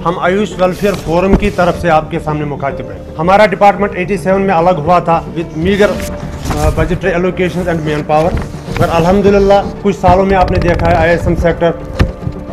हम Ayush welfare forum की तरफ से आपके सामने मुखातिब हैं। हमारा डिपार्टमेंट 87 में अलग हुआ था with meagre budgetary allocation and man power, मगर अल्हम्दुलिल्लाह कुछ सालों में आपने देखा है ISM सेक्टर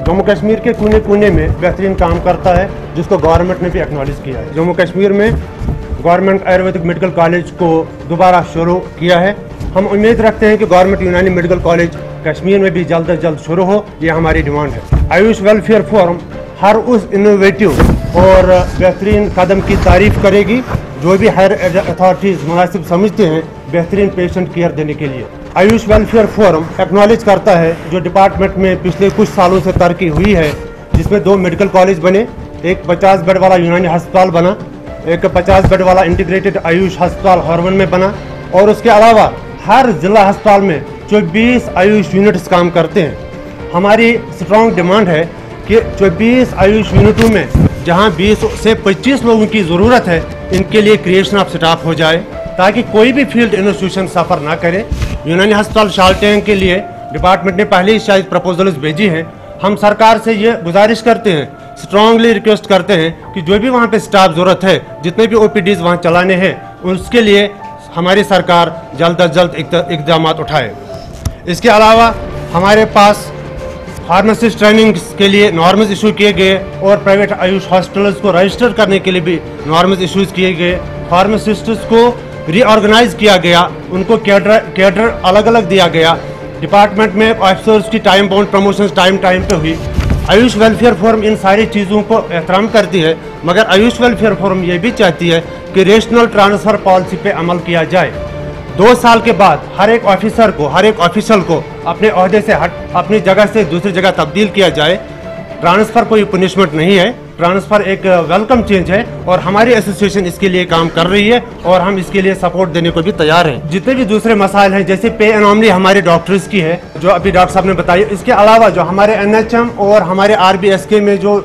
जम्मू कश्मीर के कोने कोने में बेहतरीन काम करता है, जिसको गवर्नमेंट ने भी एक्नॉलेज किया है। जम्मू कश्मीर में गवर्नमेंट आयुर्वेदिक मेडिकल कॉलेज को दोबारा शुरू किया है। हम उम्मीद रखते हैं कि गवर्नमेंट यूनानी मेडिकल कॉलेज कश्मीर में भी जल्द अज जल्द शुरू हो, ये हमारी डिमांड है। आयुष वेलफेयर फोरम हर उस इनोवेटिव और बेहतरीन कदम की तारीफ करेगी जो भी हायर अथॉरिटीज़ मुनासिब समझते हैं बेहतरीन पेशेंट केयर देने के लिए। आयुष वेलफेयर फोरम एक्नॉलेज करता है जो डिपार्टमेंट में पिछले कुछ सालों से तरक्की हुई है, जिसमें 2 मेडिकल कॉलेज बने, एक 50 बेड वाला यूनानी अस्पताल बना, एक 50 बेड वाला इंटीग्रेटेड आयुष अस्पताल हॉर्वन में बना, और उसके अलावा हर जिला अस्पताल में 24 आयुष यूनिट्स काम करते हैं। हमारी स्ट्रॉन्ग डिमांड है कि 24 आयुष यूनिटों में जहां 20 से 25 लोगों की ज़रूरत है, इनके लिए क्रिएशन ऑफ स्टाफ हो जाए ताकि कोई भी फील्ड इंस्टीट्यूशन सफ़र ना करे। यूनानी अस्पताल शालटेंग के लिए डिपार्टमेंट ने पहले ही शायद प्रपोजल्स भेजी हैं। हम सरकार से ये गुजारिश करते हैं, स्ट्रांगली रिक्वेस्ट करते हैं कि जो भी वहाँ पे स्टाफ ज़रूरत है, जितने भी OPDs वहाँ चलाने हैं, उसके लिए हमारी सरकार जल्द अज जल्द इक़दाम उठाए। इसके अलावा हमारे पास फार्मासिस्ट ट्रेनिंग के लिए नॉर्म्स इशू किए गए और प्राइवेट आयुष हॉस्पिटल्स को रजिस्टर करने के लिए भी नॉर्म्स इशूज़ किए गए। फार्मासिस्ट्स को रीऑर्गेनाइज किया गया, उनको कैडर अलग अलग दिया गया। डिपार्टमेंट में ऑफिसर्स की टाइम बाउंड प्रमोशंस टाइम पे हुई। आयुष वेलफेयर फोरम इन सारी चीज़ों को एहतराम करती है, मगर आयुष वेलफेयर फोरम ये भी चाहती है कि रेशनल ट्रांसफ़र पॉलिसी पे अमल किया जाए। 2 साल के बाद हर एक ऑफिसर को, हर एक ऑफिसर को अपने ओहदे से अपनी जगह से दूसरी जगह तब्दील किया जाए। ट्रांसफ़र कोई पनिशमेंट नहीं है, ट्रांसफ़र एक वेलकम चेंज है, और हमारी एसोसिएशन इसके लिए काम कर रही है और हम इसके लिए सपोर्ट देने को भी तैयार हैं। जितने भी दूसरे मसाइल हैं, जैसे पे एनॉमली हमारे डॉक्टर्स की है जो अभी डॉक्टर साहब ने बताई, इसके अलावा जो हमारे NHM और हमारे RBSK में जो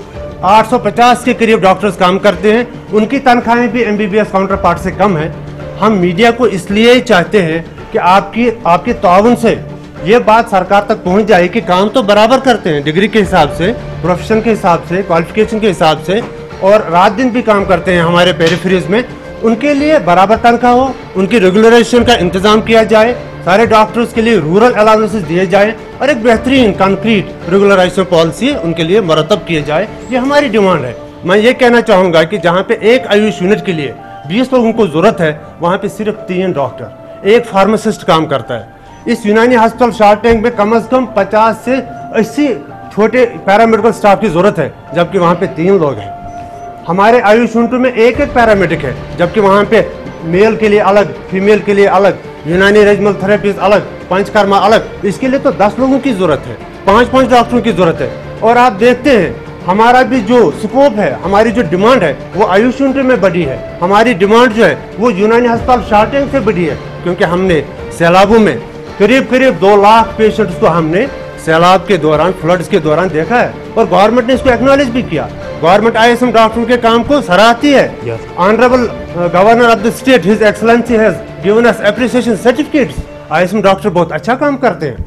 850 के करीब डॉक्टर्स काम करते हैं, उनकी तनख्वाहें भी MBBS काउंटर पार्ट से कम है। हम मीडिया को इसलिए चाहते हैं कि आपकी ताउन से ये बात सरकार तक पहुंच जाए कि काम तो बराबर करते हैं, डिग्री के हिसाब से, प्रोफेशन के हिसाब से, क्वालिफिकेशन के हिसाब से, और रात दिन भी काम करते हैं हमारे पेरिफेरीज में, उनके लिए बराबर तनख्वाह हो, उनकी रेगुलराइजेशन का इंतजाम किया जाए, सारे डॉक्टर्स के लिए रूरल अलाउंसेस दिए जाए और एक बेहतरीन कंक्रीट रेगुलराइजेशन पॉलिसी उनके लिए मरतब किए जाए। ये हमारी डिमांड है। मैं ये कहना चाहूँगा कि जहाँ पे एक आयुष यूनिट के लिए 20 लोगों को ज़रूरत है, वहाँ पे सिर्फ 3 डॉक्टर, 1 फार्मासिस्ट काम करता है। इस यूनानी अस्पताल शालटेंग में कम से कम 50 से 80 छोटे पैरामेडिकल स्टाफ की ज़रूरत है, जबकि वहाँ पे 3 लोग हैं। हमारे आयुष यूनिट में एक पैरामेडिक है, जबकि वहाँ पे मेल के लिए अलग, फीमेल के लिए अलग, यूनानी रीजनल थेरेपिस्ट अलग, पंचकर्मा अलग। इसके लिए तो 10 लोगों की ज़रूरत है, 5 डॉक्टरों की ज़रूरत है। और आप देखते हैं हमारा भी जो स्कोप है, हमारी जो डिमांड है, वो आयुष यूनिट में बढ़ी है। हमारी डिमांड जो है वो यूनानी अस्पताल शालटेंग से बढ़ी है, क्योंकि हमने सैलाबों में करीब 2 लाख पेशेंट्स को हमने सैलाब के दौरान, फ्लड्स के दौरान देखा है, और गवर्नमेंट ने इसको एक्नॉलेज भी किया। गवर्नमेंट ISM डॉक्टरों के काम को सराहती है। Honourable governor of the state his excellency has given us appreciation certificates. ISM doctor बहुत अच्छा काम करते हैं।